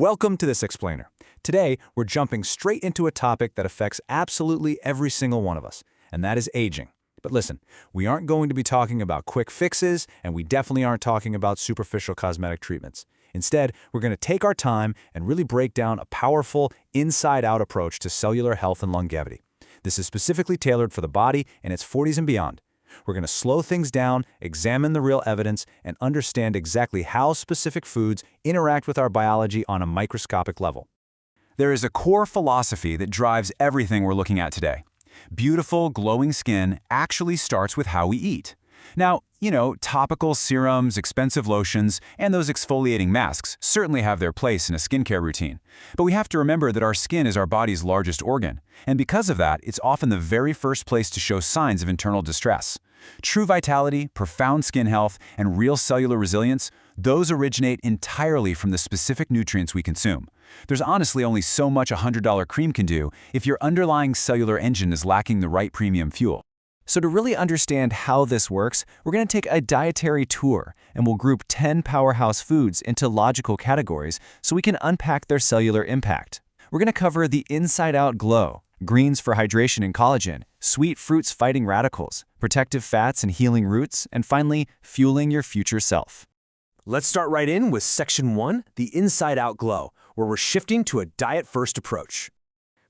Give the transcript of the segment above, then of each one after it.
Welcome to this explainer. Today, we're jumping straight into a topic that affects absolutely every single one of us, and that is aging. But listen, we aren't going to be talking about quick fixes, and we definitely aren't talking about superficial cosmetic treatments. Instead, we're going to take our time and really break down a powerful, inside-out approach to cellular health and longevity. This is specifically tailored for the body in its 40s and beyond. We're going to slow things down, examine the real evidence, and understand exactly how specific foods interact with our biology on a microscopic level. There is a core philosophy that drives everything we're looking at today. Beautiful, glowing skin actually starts with how we eat. Now, topical serums, expensive lotions, and those exfoliating masks certainly have their place in a skincare routine. But we have to remember that our skin is our body's largest organ, and because of that, it's often the very first place to show signs of internal distress. True vitality, profound skin health, and real cellular resilience, those originate entirely from the specific nutrients we consume. There's honestly only so much a $100 cream can do if your underlying cellular engine is lacking the right premium fuel. So to really understand how this works, we're going to take a dietary tour, and we'll group 10 powerhouse foods into logical categories so we can unpack their cellular impact. We're going to cover the inside-out glow, greens for hydration and collagen, sweet fruits fighting radicals, protective fats and healing roots, and finally, fueling your future self. Let's start right in with Section 1, the inside-out glow, where we're shifting to a diet-first approach.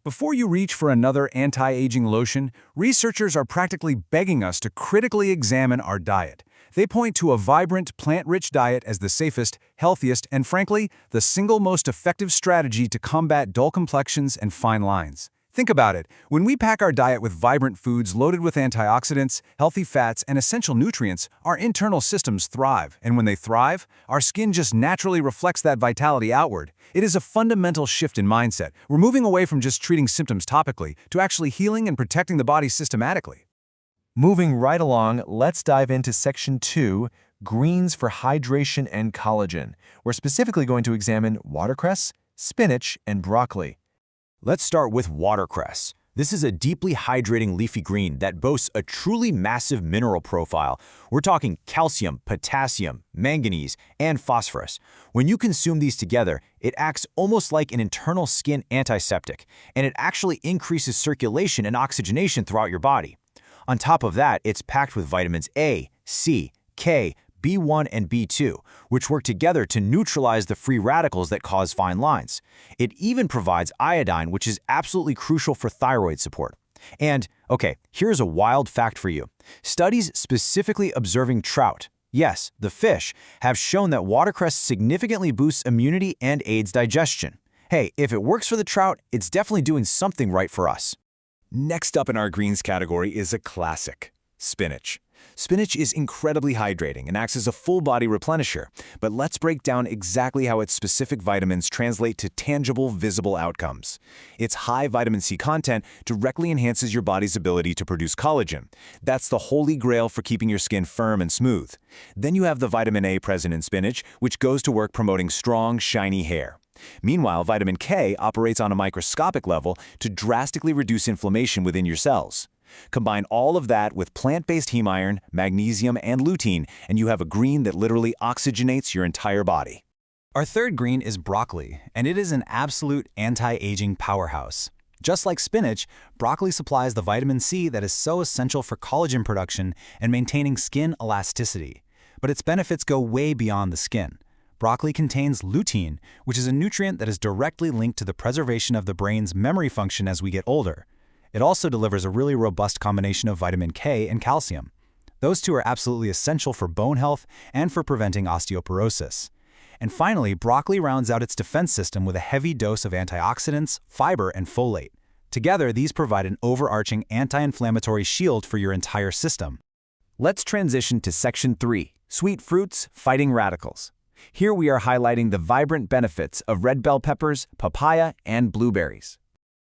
Before you reach for another anti-aging lotion, researchers are practically begging us to critically examine our diet. They point to a vibrant, plant-rich diet as the safest, healthiest, and frankly, the single most effective strategy to combat dull complexions and fine lines. Think about it. When we pack our diet with vibrant foods loaded with antioxidants, healthy fats, and essential nutrients, our internal systems thrive. And when they thrive, our skin just naturally reflects that vitality outward. It is a fundamental shift in mindset. We're moving away from just treating symptoms topically to actually healing and protecting the body systematically. Moving right along, let's dive into Section 2, greens for hydration and collagen. We're specifically going to examine watercress, spinach, and broccoli. Let's start with watercress. This is a deeply hydrating leafy green that boasts a truly massive mineral profile. We're talking calcium, potassium, manganese, and phosphorus. When you consume these together, it acts almost like an internal skin antiseptic, and it actually increases circulation and oxygenation throughout your body. On top of that, it's packed with vitamins A, C, K, B1 and B2, which work together to neutralize the free radicals that cause fine lines. It even provides iodine, which is absolutely crucial for thyroid support. And, okay, here's a wild fact for you. Studies specifically observing trout, yes, the fish, have shown that watercress significantly boosts immunity and aids digestion. Hey, if it works for the trout, it's definitely doing something right for us. Next up in our greens category is a classic, spinach. Spinach is incredibly hydrating and acts as a full-body replenisher, but let's break down exactly how its specific vitamins translate to tangible, visible outcomes. Its high vitamin C content directly enhances your body's ability to produce collagen. That's the holy grail for keeping your skin firm and smooth. Then you have the vitamin A present in spinach, which goes to work promoting strong, shiny hair. Meanwhile, vitamin K operates on a microscopic level to drastically reduce inflammation within your cells. Combine all of that with plant-based heme iron, magnesium, and lutein, and you have a green that literally oxygenates your entire body. Our third green is broccoli, and it is an absolute anti-aging powerhouse. Just like spinach, broccoli supplies the vitamin C that is so essential for collagen production and maintaining skin elasticity. But its benefits go way beyond the skin. Broccoli contains lutein, which is a nutrient that is directly linked to the preservation of the brain's memory function as we get older. It also delivers a really robust combination of vitamin K and calcium. Those two are absolutely essential for bone health and for preventing osteoporosis. And finally, broccoli rounds out its defense system with a heavy dose of antioxidants, fiber, and folate. Together, these provide an overarching anti-inflammatory shield for your entire system. Let's transition to Section 3, sweet fruits fighting radicals. Here we are highlighting the vibrant benefits of red bell peppers, papaya, and blueberries.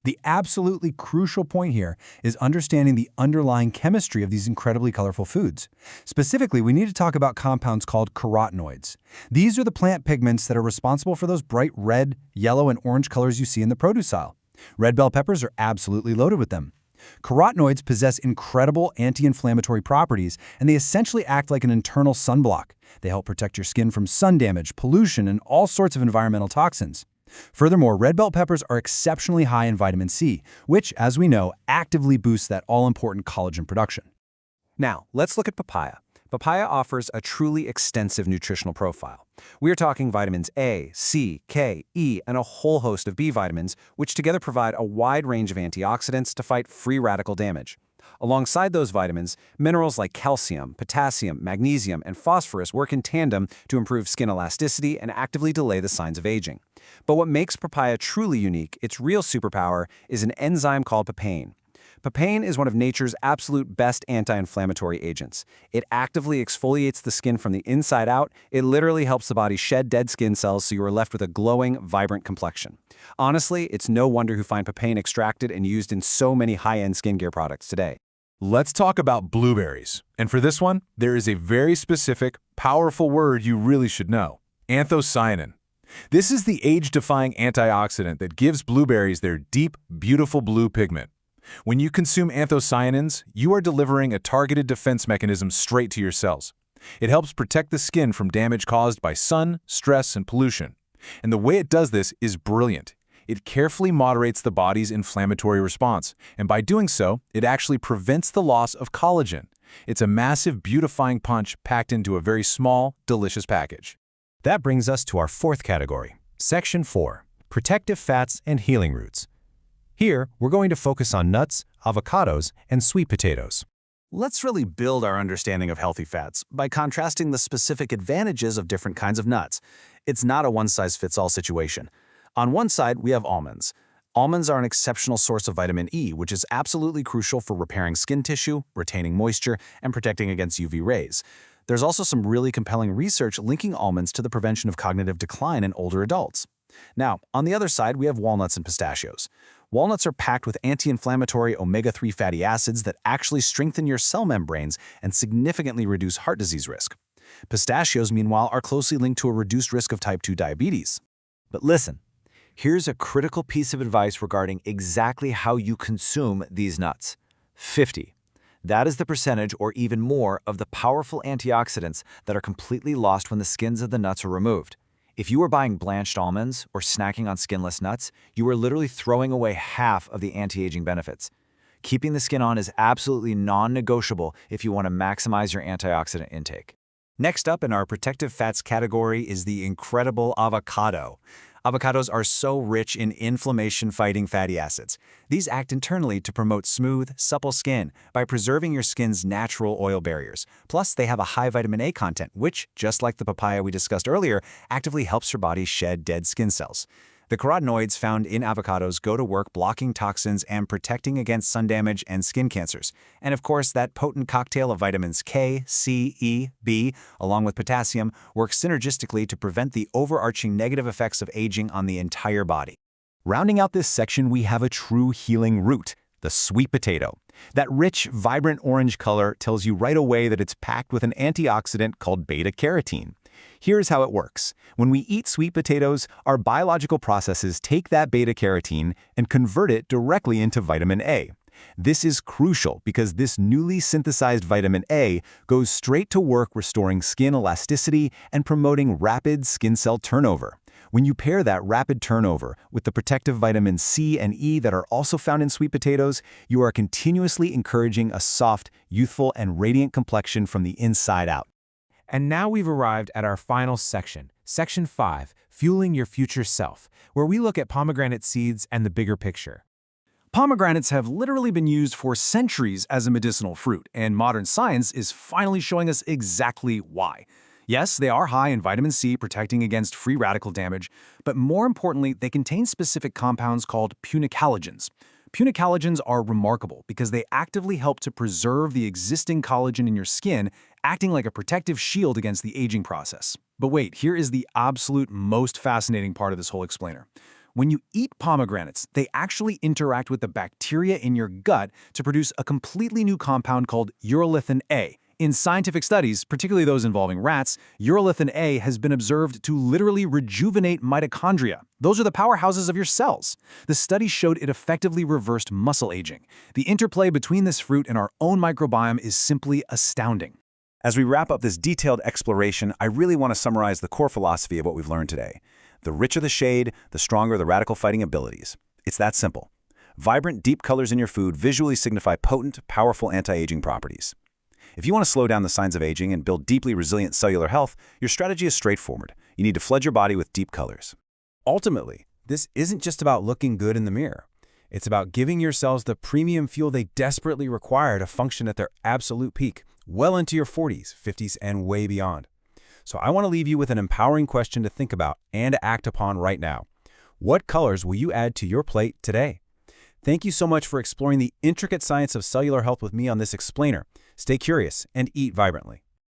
The absolutely crucial point here is understanding the underlying chemistry of these incredibly colorful foods. Specifically, we need to talk about compounds called carotenoids. These are the plant pigments that are responsible for those bright red, yellow, and orange colors you see in the produce aisle. Red bell peppers are absolutely loaded with them. Carotenoids possess incredible anti-inflammatory properties, and they essentially act like an internal sunblock. They help protect your skin from sun damage, pollution, and all sorts of environmental toxins. Furthermore, red bell peppers are exceptionally high in vitamin C, which, as we know, actively boosts that all-important collagen production. Now, let's look at papaya. Papaya offers a truly extensive nutritional profile. We are talking vitamins A, C, K, E, and a whole host of B vitamins, which together provide a wide range of antioxidants to fight free radical damage. Alongside those vitamins, minerals like calcium, potassium, magnesium, and phosphorus work in tandem to improve skin elasticity and actively delay the signs of aging. But what makes papaya truly unique, its real superpower, is an enzyme called papain. Papain is one of nature's absolute best anti-inflammatory agents. It actively exfoliates the skin from the inside out. It literally helps the body shed dead skin cells so you are left with a glowing, vibrant complexion. Honestly, it's no wonder you find papain extracted and used in so many high-end skincare products today. Let's talk about blueberries. And for this one, there is a very specific, powerful word you really should know: anthocyanin. This is the age-defying antioxidant that gives blueberries their deep, beautiful blue pigment. When you consume anthocyanins, you are delivering a targeted defense mechanism straight to your cells. It helps protect the skin from damage caused by sun, stress, and pollution. And the way it does this is brilliant. It carefully moderates the body's inflammatory response, and by doing so, it actually prevents the loss of collagen. It's a massive beautifying punch packed into a very small, delicious package. That brings us to our fourth category, Section 4, Protective Fats and Healing Roots. Here, we're going to focus on nuts, avocados, and sweet potatoes. Let's really build our understanding of healthy fats by contrasting the specific advantages of different kinds of nuts. It's not a one-size-fits-all situation. On one side, we have almonds. Almonds are an exceptional source of vitamin E, which is absolutely crucial for repairing skin tissue, retaining moisture, and protecting against UV rays. There's also some really compelling research linking almonds to the prevention of cognitive decline in older adults. Now, on the other side, we have walnuts and pistachios. Walnuts are packed with anti-inflammatory omega-3 fatty acids that actually strengthen your cell membranes and significantly reduce heart disease risk. Pistachios, meanwhile, are closely linked to a reduced risk of type 2 diabetes. But listen, here's a critical piece of advice regarding exactly how you consume these nuts. 50. That is the percentage or even more of the powerful antioxidants that are completely lost when the skins of the nuts are removed. If you are buying blanched almonds or snacking on skinless nuts, you are literally throwing away half of the anti-aging benefits. Keeping the skin on is absolutely non-negotiable if you want to maximize your antioxidant intake. Next up in our protective fats category is the incredible avocado. Avocados are so rich in inflammation-fighting fatty acids. These act internally to promote smooth, supple skin by preserving your skin's natural oil barriers. Plus, they have a high vitamin A content, which, just like the papaya we discussed earlier, actively helps your body shed dead skin cells. The carotenoids found in avocados go to work blocking toxins and protecting against sun damage and skin cancers. And of course, that potent cocktail of vitamins K, C, E, B, along with potassium, works synergistically to prevent the overarching negative effects of aging on the entire body. Rounding out this section, we have a true healing root, the sweet potato. That rich, vibrant orange color tells you right away that it's packed with an antioxidant called beta-carotene. Here's how it works. When we eat sweet potatoes, our biological processes take that beta-carotene and convert it directly into vitamin A. This is crucial because this newly synthesized vitamin A goes straight to work restoring skin elasticity and promoting rapid skin cell turnover. When you pair that rapid turnover with the protective vitamins C and E that are also found in sweet potatoes, you are continuously encouraging a soft, youthful, and radiant complexion from the inside out. And now we've arrived at our final section, Section 5, Fueling Your Future Self, where we look at pomegranate seeds and the bigger picture. Pomegranates have literally been used for centuries as a medicinal fruit, and modern science is finally showing us exactly why. Yes, they are high in vitamin C, protecting against free radical damage, but more importantly, they contain specific compounds called punicalagins. Punicalagins are remarkable because they actively help to preserve the existing collagen in your skin, acting like a protective shield against the aging process. But wait, here is the absolute most fascinating part of this whole explainer. When you eat pomegranates, they actually interact with the bacteria in your gut to produce a completely new compound called urolithin A. In scientific studies, particularly those involving rats, urolithin A has been observed to literally rejuvenate mitochondria. Those are the powerhouses of your cells. The study showed it effectively reversed muscle aging. The interplay between this fruit and our own microbiome is simply astounding. As we wrap up this detailed exploration, I really want to summarize the core philosophy of what we've learned today. The richer the shade, the stronger the radical-fighting abilities. It's that simple. Vibrant, deep colors in your food visually signify potent, powerful anti-aging properties. If you want to slow down the signs of aging and build deeply resilient cellular health, your strategy is straightforward. You need to flood your body with deep colors. Ultimately, this isn't just about looking good in the mirror. It's about giving your cells the premium fuel they desperately require to function at their absolute peak, well into your 40s, 50s, and way beyond. So I want to leave you with an empowering question to think about and act upon right now. What colors will you add to your plate today? Thank you so much for exploring the intricate science of cellular health with me on this explainer. Stay curious and eat vibrantly.